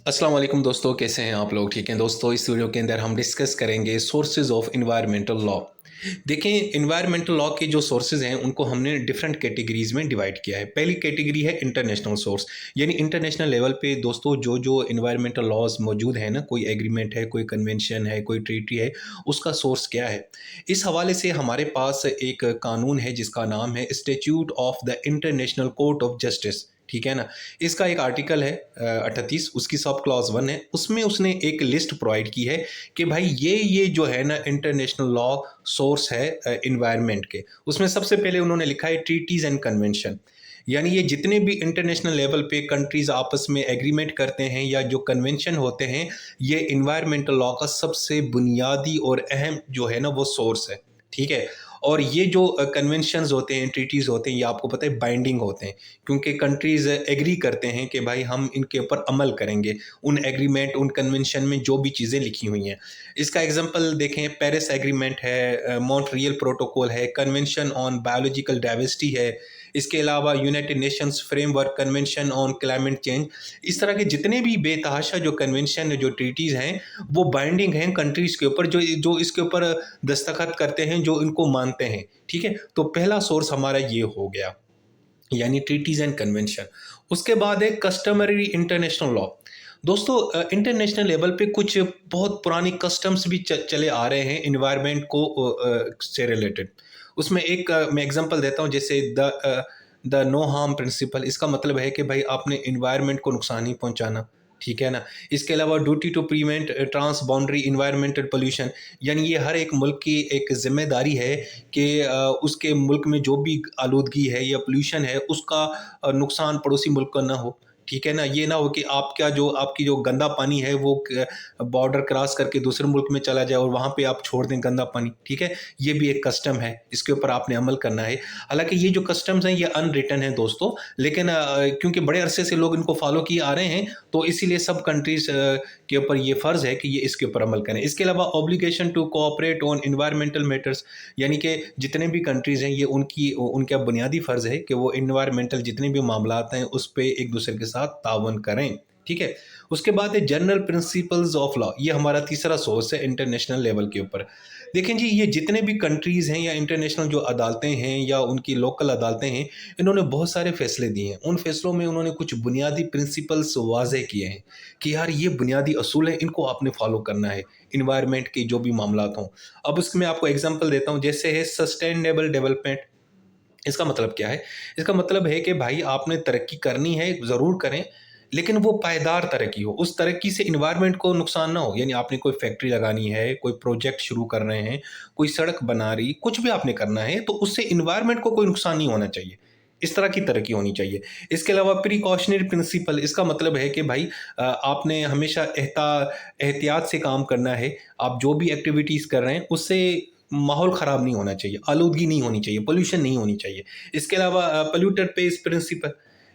अस्सलाम वालेकुम दोस्तों, कैसे हैं आप लोग? ठीक हैं दोस्तों। इस वीडियो के अंदर हम डिस्कस करेंगे सोर्सेज ऑफ एनवायरमेंटल लॉ। देखें, एनवायरमेंटल लॉ के जो सोर्सेज हैं उनको हमने डिफरेंट कैटेगरीज में डिवाइड किया है। पहली कैटेगरी है इंटरनेशनल सोर्स, यानी इंटरनेशनल लेवल पे दोस्तों जो जो एनवायरमेंटल लॉज मौजूद है ना, कोई एग्रीमेंट है, कोई कन्वेंशन है, कोई ट्रीटी है, उसका सोर्स क्या है। इस हवाले से हमारे पास एक कानून है जिसका नाम है statute of the international court of justice. ठीक है ना। इसका एक आर्टिकल है 38, उसकी सब क्लॉज 1 है। उसमें उसने एक लिस्ट प्रोवाइड की है कि भाई ये जो है ना इंटरनेशनल लॉ सोर्स है इन्वायरमेंट के। उसमें सबसे पहले उन्होंने लिखा है ट्रीटीज एंड कन्वेंशन, यानी ये जितने भी इंटरनेशनल लेवल पे कंट्रीज आपस में एग्रीमेंट करते हैं या जो कन्वेंशन होते हैं, ये इन्वायरमेंटल लॉ का सबसे बुनियादी और अहम जो है ना वो सोर्स है। ठीक है। और ये जो कन्वेंशंस होते हैं, ट्रीटीज़ होते हैं, ये आपको पता है बाइंडिंग होते हैं, क्योंकि कंट्रीज़ एग्री करते हैं कि भाई हम इनके ऊपर अमल करेंगे, उन एग्रीमेंट, उन कन्वेंशन में जो भी चीज़ें लिखी हुई हैं। इसका एग्जांपल देखें, पेरिस एग्रीमेंट है, मॉन्ट्रियल प्रोटोकॉल है, कन्वेंशन ऑन बायोलॉजिकल डाइवर्सिटी है, इसके अलावा United Nations framework convention on climate change. इस तरह के जितने भी बेतहाशा जो कन्वेंशन, जो ट्रीटीज़ हैं, वो बाइंडिंग हैं कंट्रीज़ के ऊपर, जो जो इसके ऊपर दस्तखत करते हैं, जो इनको मानते हैं। ठीक है। तो पहला सोर्स हमारा ये हो गया, यानी ट्रीटीज़ एंड कन्वेंशन। उसके बाद है कस्टमरी इंटरनेशनल लॉ। दोस्तों, इंटरनेशनल लेवल पे कुछ बहुत पुरानी कस्टम्स भी चले आ रहे हैं इन्वायरमेंट को से रिलेटेड। उसमें एक मैं एग्जांपल देता हूँ, जैसे द नो हार्म प्रिंसिपल। इसका मतलब है कि भाई आपने इन्वायरमेंट को नुकसान नहीं पहुंचाना। ठीक है ना। इसके अलावा duty to prevent trans boundary environmental pollution, यानी ये हर एक मुल्क की एक जिम्मेदारी है कि उसके मुल्क में जो भी आलूदगी है या पोल्यूशन है, उसका नुकसान पड़ोसी मुल्क को ना हो। ठीक है ना। ये ना हो कि आपकी जो गंदा पानी है वो बॉर्डर क्रॉस करके दूसरे मुल्क में चला जाए और वहाँ पे आप छोड़ दें गंदा पानी। ठीक है। ये भी एक कस्टम है, इसके ऊपर आपने अमल करना है। हालांकि ये जो कस्टम्स हैं ये अनरिटन है दोस्तों, लेकिन क्योंकि बड़े अरसे से लोग इनको फॉलो किए आ रहे हैं, तो इसीलिए सब कंट्रीज के ऊपर ये फ़र्ज़ है कि ये इसके ऊपर अमल करें। इसके अलावा obligation to cooperate on environmental matters, यानी कि जितने भी कंट्रीज़ हैं, ये उनका बुनियादी फ़र्ज़ है कि वो एनवायरमेंटल जितने भी मामलात हैं उस पे एक दूसरे के साथ तावन करें। ठीक है। उसके बाद है जनरल प्रिंसिपल्स ऑफ लॉ। ये हमारा तीसरा सोर्स है इंटरनेशनल लेवल के ऊपर। देखें जी, ये जितने भी कंट्रीज़ हैं या इंटरनेशनल जो अदालतें हैं या उनकी लोकल अदालतें हैं, इन्होंने बहुत सारे फैसले दिए हैं। उन फैसलों में उन्होंने कुछ बुनियादी प्रिंसिपल्स वाज़ेह किए हैं कि यार ये बुनियादी असूल हैं, इनको आपने फॉलो करना है, एनवायरनमेंट के जो भी मामलात हों। अब उसमें आपको एग्ज़ाम्पल देता हूँ, जैसे है सस्टेनेबल डेवलपमेंट। इसका मतलब क्या है? इसका मतलब है कि भाई आपने तरक्की करनी है, ज़रूर करें, लेकिन वो पायदार तरक्की हो। उस तरक्की से एनवायरनमेंट को नुकसान ना हो। यानी आपने कोई फैक्ट्री लगानी है, कोई प्रोजेक्ट शुरू कर रहे हैं, कोई सड़क बना रही, कुछ भी आपने करना है, तो उससे एनवायरनमेंट को कोई नुकसान नहीं होना चाहिए। इस तरह की तरक्की होनी चाहिए। इसके अलावा प्रिकॉशनरी प्रिंसिपल, इसका मतलब है कि भाई आपने हमेशा एहतियात से काम करना है। आप जो भी एक्टिविटीज़ कर रहे हैं, उससे माहौल ख़राब नहीं होना चाहिए, आलूदगी नहीं होनी चाहिए, पॉल्यूशन नहीं होनी चाहिए। इसके अलावा पॉल्यूटर पेज़ प्रिंसिपल।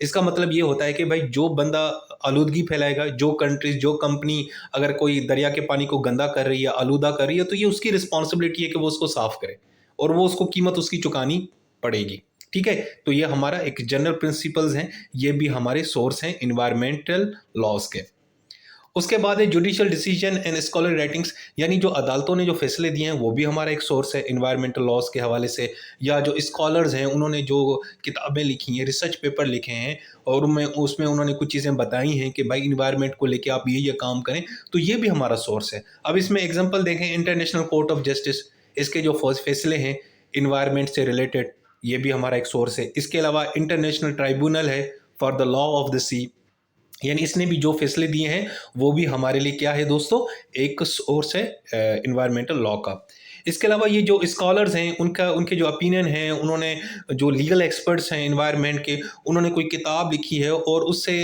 इसका मतलब ये होता है कि भाई जो बंदा आलूदगी फैलाएगा, जो कंट्रीज़, जो कंपनी अगर कोई दरिया के पानी को गंदा कर रही है, आलूदा कर रही है, तो ये उसकी रिस्पॉन्सिबिलिटी है कि वो उसको साफ़ करे, और वो उसको कीमत उसकी चुकानी पड़ेगी। ठीक है? तो ये हमारा एक जनरल प्रिंसिपल्स हैं, ये भी हमारे सोर्स हैं एनवायरमेंटल लॉज़ के। उसके बाद है judicial decision and scholar writings, यानी जो अदालतों ने जो फैसले दिए हैं वो भी हमारा एक सोर्स है एनवायरमेंटल लॉज के हवाले से। या जो स्कॉलर्स हैं उन्होंने जो किताबें लिखी हैं, रिसर्च पेपर लिखे हैं, और उसमें उन्होंने कुछ चीज़ें बताई हैं कि भाई इन्वायरमेंट को लेके आप ये काम करें, तो ये भी हमारा सोर्स है। अब इसमें एग्जाम्पल देखें, इंटरनेशनल कोर्ट ऑफ जस्टिस, इसके जो फैसले हैं इन्वायरमेंट से रिलेटेड, ये भी हमारा एक सोर्स है। इसके अलावा इंटरनेशनल ट्राइब्यूनल है for the law of the sea, यानी इसने भी जो फैसले दिए हैं वो भी हमारे लिए क्या है दोस्तों, एक सोर्स है एनवायरमेंटल लॉ का। इसके अलावा ये जो स्कॉलर्स हैं उनके जो ओपिनियन हैं, उन्होंने जो लीगल एक्सपर्ट्स हैं एनवायरनमेंट के, उन्होंने कोई किताब लिखी है और उससे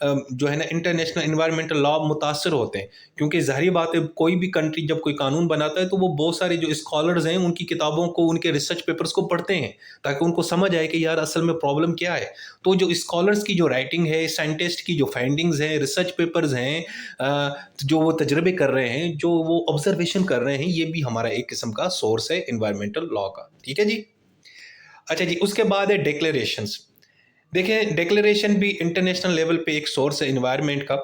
जो है ना इंटरनेशनल एनवायरमेंटल लॉ मुतासर होते हैं। क्योंकि ज़ाहिर बात है, कोई भी कंट्री जब कोई कानून बनाता है तो वो बहुत सारे जो स्कॉलर्स हैं उनकी किताबों को, उनके रिसर्च पेपर्स को पढ़ते हैं, ताकि उनको समझ आए कि यार असल में प्रॉब्लम क्या है। तो जो स्कॉलर्स की जो राइटिंग है, साइंटिस्ट की जो फाइंडिंग्स हैं, रिसर्च पेपर्स हैं, जो वो तजर्बे कर रहे हैं, जो वो ऑब्जर्वेशन कर रहे हैं, ये भी हमारा एक किस्म का सोर्स है एनवायरमेंटल लॉ का। ठीक है जी। अच्छा जी, उसके बाद है डिक्लेरेशंस। देखिए, डिक्लेरेशन भी इंटरनेशनल लेवल पे एक सोर्स है एनवायरनमेंट का।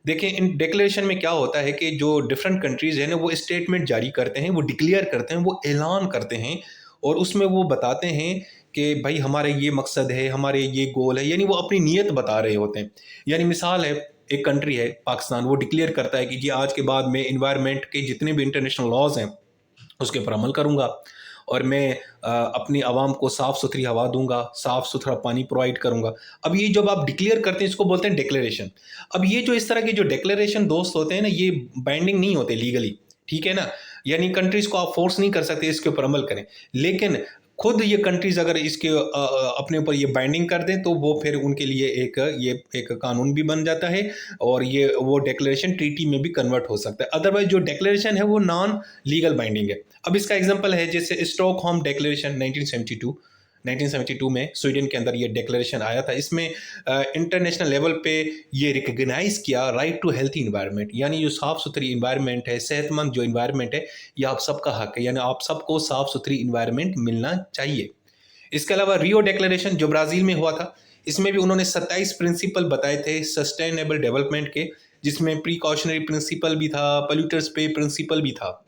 देखिए इन डिक्लेरेशन में क्या होता है कि जो डिफरेंट कंट्रीज़ हैं ना वो स्टेटमेंट जारी करते हैं, वो डिक्लेयर करते हैं, वो ऐलान करते हैं और उसमें वो बताते हैं कि भाई हमारा ये मकसद है, हमारे ये गोल है, यानी वो अपनी नीयत बता रहे होते हैं। यानी मिसाल है, एक कंट्री है पाकिस्तान, वो डिक्लेयर करता है कि जी आज के बाद मैं एनवायरनमेंट के जितने भी इंटरनेशनल लॉज़ हैं उसके ऊपर अमल करूँगा और मैं अपनी आवाम को साफ़ सुथरी हवा दूंगा, साफ़ सुथरा पानी प्रोवाइड करूंगा। अब ये जब आप डिक्लेयर करते हैं इसको बोलते हैं डिक्लेरेशन। अब ये जो इस तरह के जो डिक्लेरेशन दोस्त होते हैं ना ये बाइंडिंग नहीं होते लीगली, ठीक है ना? यानी कंट्रीज़ को आप फोर्स नहीं कर सकते इसके ऊपर अमल करें। लेकिन खुद ये कंट्रीज़ अगर इसके अपने ऊपर ये बाइंडिंग कर दें तो वो फिर उनके लिए ये एक कानून भी बन जाता है और ये वो डिक्लेरेशन ट्रीटी में भी कन्वर्ट हो सकता है। अदरवाइज़ जो डिक्लेरेशन है वो नॉन लीगल बाइंडिंग है। अब इसका एग्जांपल है जैसे स्टॉकहोम डिक्लेरेशन 1972 में स्वीडन के अंदर ये डिक्लेरेशन आया था। इसमें इंटरनेशनल लेवल पे ये रिकग्नाइज किया राइट टू हेल्थी इन्वायरमेंट, यानी जो साफ़ सुथरी इन्वायरमेंट है, सेहतमंद जो इन्वायरमेंट है, ये आप सबका हक है, यानी आप सबको साफ़ सुथरी इन्वायरमेंट मिलना चाहिए। इसके अलावा रियो डिक्लेरेशन जो ब्राज़ील में हुआ था, इसमें भी उन्होंने 27 प्रिंसिपल बताए थे सस्टेनेबल डेवलपमेंट के, जिसमें प्रिकॉशनरी प्रिंसिपल भी था, पोल्यूटर्स पे प्रिंसिपल भी था।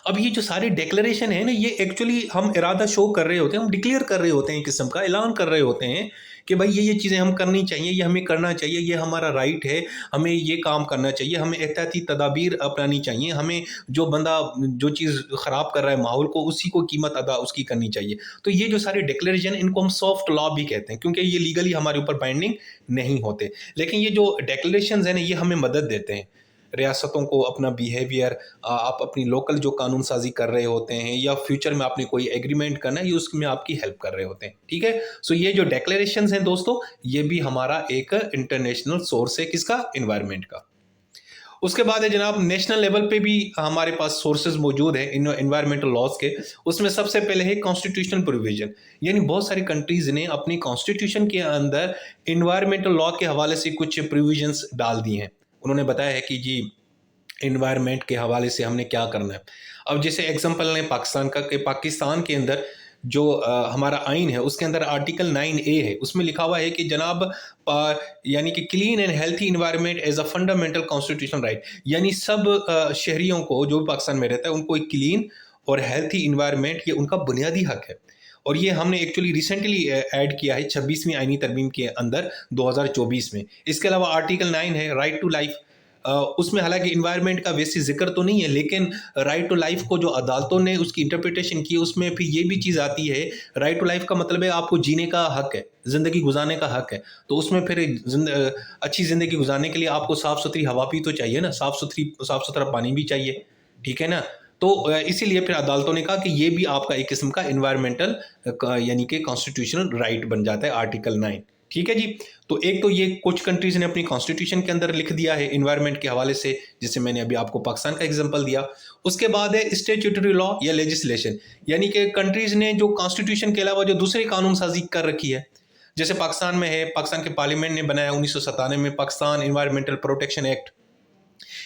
अब ये जो सारे डिक्लेरेशन है ना ये एक्चुअली हम इरादा शो कर रहे होते हैं, हम डिक्लेयर कर रहे होते हैं, एक किस्म का ऐलान कर रहे होते हैं कि भाई ये चीज़ें हम करनी चाहिए, ये हमें करना चाहिए, ये हमारा राइट है, हमें ये काम करना चाहिए, हमें एहतियाती तदाबीर अपनानी चाहिए, हमें जो बंदा जो चीज़ ख़राब कर रहा है माहौल को उसी को कीमत अदा उसकी करनी चाहिए। तो ये जो सारे डिक्लेरेशन इनको हम सॉफ्ट लॉ भी कहते हैं क्योंकि ये लीगली हमारे ऊपर बाइंडिंग नहीं होते। लेकिन ये जो डिक्लेरेशन है ना ये हमें मदद देते हैं रियासतों को अपना बिहेवियर, आप अपनी लोकल जो कानून साजी कर रहे होते हैं या फ्यूचर में आपने कोई एग्रीमेंट करना है ये उसमें आपकी हेल्प कर रहे होते हैं, ठीक है। सो ये जो डिक्लेरेशंस हैं दोस्तों ये भी हमारा एक इंटरनेशनल सोर्स है किसका, इन्वायरमेंट का। उसके बाद है जनाब नेशनल लेवल पे भी हमारे पास सोर्सेज मौजूद है इन इन्वायरमेंटल लॉज के। उसमें सबसे पहले है कॉन्स्टिट्यूशनल प्रोविजन, यानी बहुत सारी कंट्रीज ने अपनी कॉन्स्टिट्यूशन के अंदर इन्वायरमेंटल लॉ के हवाले से कुछ प्रोविजंस डाल दी हैं। उन्होंने बताया है कि जी इन्वायरमेंट के हवाले से हमने क्या करना है। अब जैसे एग्जांपल लें पाकिस्तान का, कि पाकिस्तान के अंदर जो हमारा आइन है उसके अंदर आर्टिकल 9A है, उसमें लिखा हुआ है कि जनाब यानी कि clean and healthy environment as a fundamental constitutional right, यानी सब शहरियों को जो भी पाकिस्तान में रहता है उनको एक क्लीन और हेल्थी इन्वायरमेंट ये उनका बुनियादी हक है। और ये हमने एक्चुअली रिसेंटली ऐड किया है 26वीं आईनी तरमीम के अंदर 2024 में। इसके अलावा आर्टिकल 9 है राइट टू लाइफ, उसमें हालांकि इन्वायरमेंट का वैसे जिक्र तो नहीं है लेकिन राइट टू लाइफ को जो अदालतों ने उसकी इंटरप्रिटेशन की उसमें फिर ये भी चीज़ आती है। राइट टू लाइफ का मतलब है आपको जीने का हक है, ज़िंदगी गुजारने का हक है। तो उसमें फिर अच्छी ज़िंदगी गुजारने के लिए आपको साफ़ सुथरी हवा भी तो चाहिए ना, साफ़ सुथरा पानी भी चाहिए, ठीक है ना। तो इसीलिए फिर अदालतों ने कहा कि ये भी आपका एक किस्म का इन्वायरमेंटल यानी कि कॉन्स्टिट्यूशनल राइट बन जाता है आर्टिकल 9, ठीक है जी। तो एक तो ये कुछ कंट्रीज ने अपनी कॉन्स्टिट्यूशन के अंदर लिख दिया है इन्वायरमेंट के हवाले से, जिससे मैंने अभी आपको पाकिस्तान का एग्जांपल दिया। उसके बाद है स्टैट्यूटरी लॉ या लेजिस्लेशन, यानी कि कंट्रीज ने जो कॉन्स्टिट्यूशन के अलावा जो दूसरी कानून साजी कर रखी है। जैसे पाकिस्तान में है, पाकिस्तान के पार्लियामेंट ने बनाया 1997 में पाकिस्तान इन्वायरमेंटल प्रोटेक्शन एक्ट।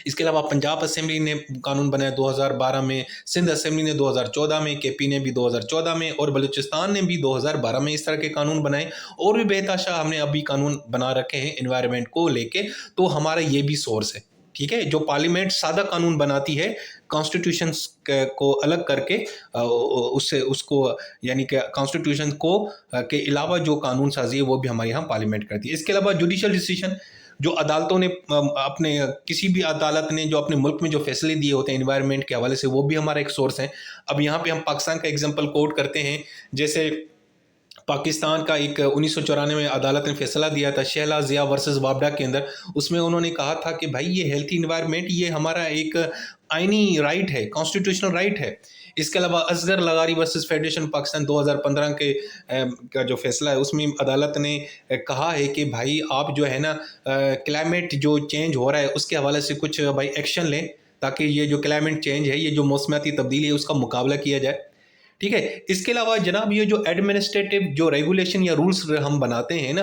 इसके अलावा पंजाब असेंबली ने कानून बनाया 2012 में, सिंध असेंबली ने 2014 में, केपी ने भी 2014 में और बलूचिस्तान ने भी 2012 में इस तरह के कानून बनाए। और भी बेतहाशा हमने अभी कानून बना रखे हैं इन्वायरमेंट को लेके। तो हमारा ये भी सोर्स है, ठीक है। जो पार्लियामेंट सादा कानून बनाती है कॉन्स्टिट्यूशन को अलग करके उससे उसको यानी कि कॉन्स्टिट्यूशन को के अलावा जो कानून साजी है वो भी हमारे यहाँ पार्लियामेंट करती है। इसके अलावा जुडिशल डिसीजन जो अदालतों ने अपने किसी भी अदालत ने जो अपने मुल्क में जो फैसले दिए होते हैं इन्वायरमेंट के हवाले से वो भी हमारा एक सोर्स है। अब यहाँ पे हम पाकिस्तान का एग्जांपल कोट करते हैं। जैसे पाकिस्तान का एक 1994 में अदालत ने फैसला दिया था शहला ज़िया वर्सेस वाबडा के अंदर। उसमें उन्होंने कहा था कि भाई ये हेल्थी इन्वायरमेंट ये हमारा एक आइनी राइट है, कॉन्स्टिट्यूशनल राइट है। इसके अलावा असगर लगारी वर्सेस फेडरेशन पाकिस्तान 2015 के का जो फैसला है उसमें अदालत ने कहा है कि भाई आप जो है ना क्लाइमेट जो चेंज हो रहा है उसके हवाले से कुछ भाई एक्शन लें ताकि ये जो क्लाइमेट चेंज है, ये जो मौसमियाती तब्दीली है उसका मुकाबला किया जाए, ठीक है। इसके अलावा जनाब ये जो एडमिनिस्ट्रेटिव जो रेगुलेशन या रूल्स हम बनाते हैं ना,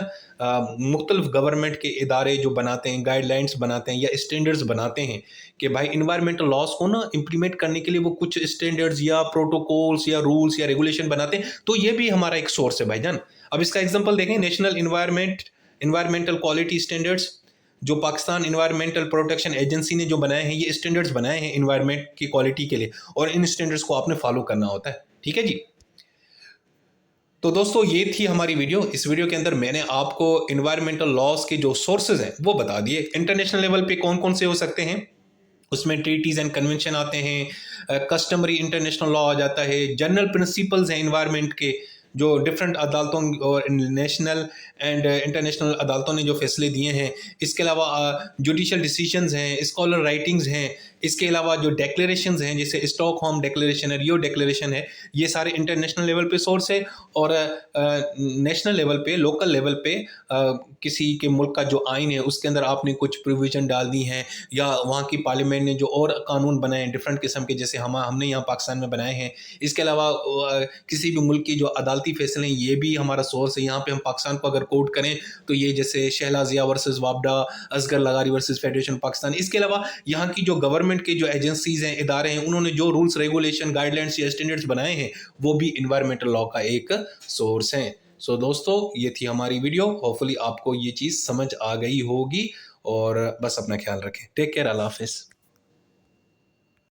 मुख्तलिफ गवर्नमेंट के इदारे जो बनाते हैं, गाइडलाइंस बनाते हैं या स्टैंडर्ड्स बनाते हैं कि भाई इन्वायरमेंटल लॉज को ना इम्प्लीमेंट करने के लिए वो कुछ स्टैंडर्ड्स या प्रोटोकॉल्स या रूल्स या रेगुलेशन बनाते हैं। तो ये भी हमारा एक सोर्स है भाईजान। अब इसका एग्जांपल देखें, नेशनल इन्वायरमेंटल क्वालिटी स्टैंडर्ड्स जो पाकिस्तान इन्वायरमेंटल प्रोटेक्शन एजेंसी ने जो बनाए हैं, ये स्टैंडर्ड्स बनाए हैं इन्वायरमेंट की क्वालिटी के लिए, और इन स्टैंडर्ड्स को आपने फॉलो करना होता है। ठीक है जी। तो दोस्तों ये थी हमारी वीडियो। इस वीडियो के अंदर मैंने आपको इन्वायरमेंटल लॉज के जो सोर्सेज हैं वो बता दिए। इंटरनेशनल लेवल पे कौन कौन से हो सकते हैं, उसमें ट्रीटीज एंड कन्वेंशन आते हैं, कस्टमरी इंटरनेशनल लॉ आ जाता है, जनरल प्रिंसिपल्स हैं इन्वायरमेंट के जो डिफरेंट अदालतों और नेशनल एंड इंटरनेशनल अदालतों ने जो फैसले दिए हैं। इसके अलावा जुडिशल डिसीजंस हैं, स्कॉलर राइटिंग्स हैं, इसके अलावा जो डेक्लेरेशंस हैं जैसे स्टॉकहोम डेक्लेरेशन है, रियो डेक्लेरेशन है, ये सारे इंटरनेशनल लेवल पे सोर्स है। और नेशनल लेवल पे, लोकल लेवल पे किसी के मुल्क का जो आइन है उसके अंदर आपने कुछ प्रोविजन डाल दी हैं, या वहाँ की पार्लियामेंट ने जो और कानून बनाए हैं डिफरेंट किस्म के, जैसे हमने यहाँ पाकिस्तान में बनाए हैं। इसके अलावा किसी भी मुल्क की जो अदालती फैसले हैं ये भी हमारा सोर्स है। यहाँ पे हम पाकिस्तान को अगर कोट करें तो ये जैसे Shahla Zia versus वापडा, Asghar लगारी versus federation Pakistan. इसके अलावा यहाँ की जो गवर्नमेंट के जो एजेंसीज हैं, इदारे हैं, उन्होंने जो रूल्स रेगुलेशन गाइडलाइंस या स्टैंडर्ड्स बनाए हैं वो भी इन्वायरमेंटल लॉ का एक सोर्स है। सो दोस्तों ये थी हमारी वीडियो। होपफुली आपको ये चीज़ समझ आ गई होगी, और बस अपना ख्याल रखें। टेक केयर, अल्लाह हाफिज़।